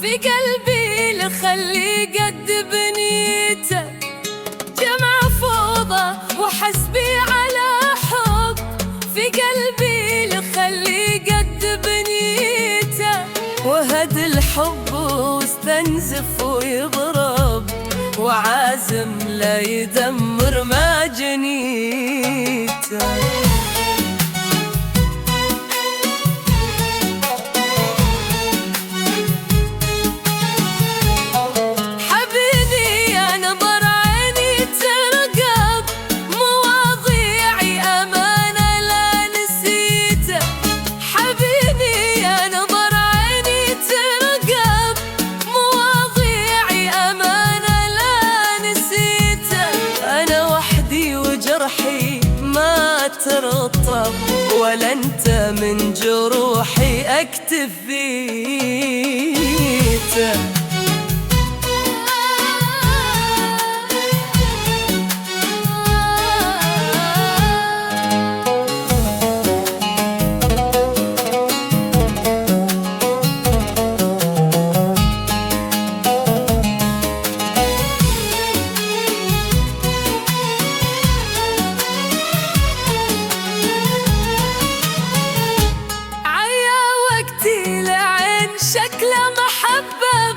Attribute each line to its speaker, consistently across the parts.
Speaker 1: في قلبي لخلي قد بنيته، جمع فوضى وحسبي على حب في قلبي لخلي قد بنيته، وهد الحب واستنزف ويضرب وعازم لا يدمر ما جنيته. ما ترطب ولا انت من جروحي اكتف فيته. شكله محبب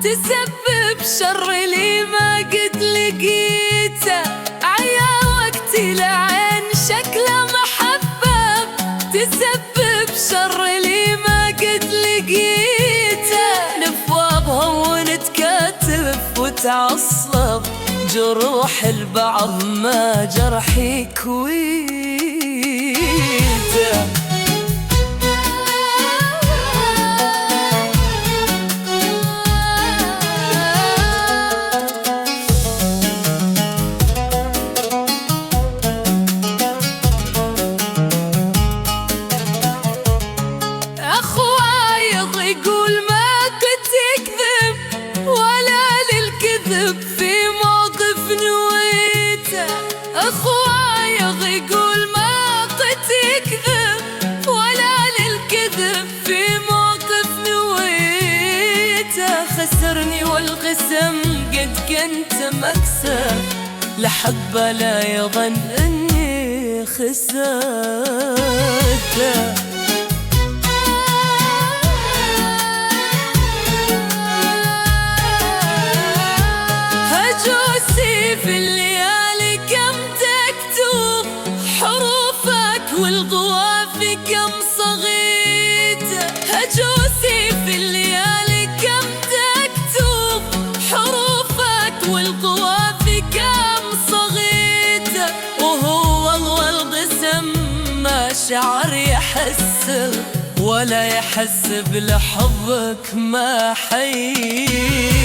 Speaker 1: تسبب شر لي ما قد لقيته، عيا وقتي لعين شكله محبب تسبب شر لي ما قد لقيته، نفواضها ونتكاتف وتعصب جروح البعض ما جرحي كويته. يقول ما كنت تكذب ولا للكذب في موقف نويته، أخوايا يقول ما كنت تكذب ولا للكذب في موقف نويته، خسرني والقسم قد كنت مكسب لحبه لا يظن اني خسرته. في الليالي كم تكتب حروفك والقوافي كم صغيته، هجوسي في الليالي كم تكتب حروفك والقوافي كم صغيته، وهو القسم ما شعر يحس ولا يحسب لحبك ما حيته.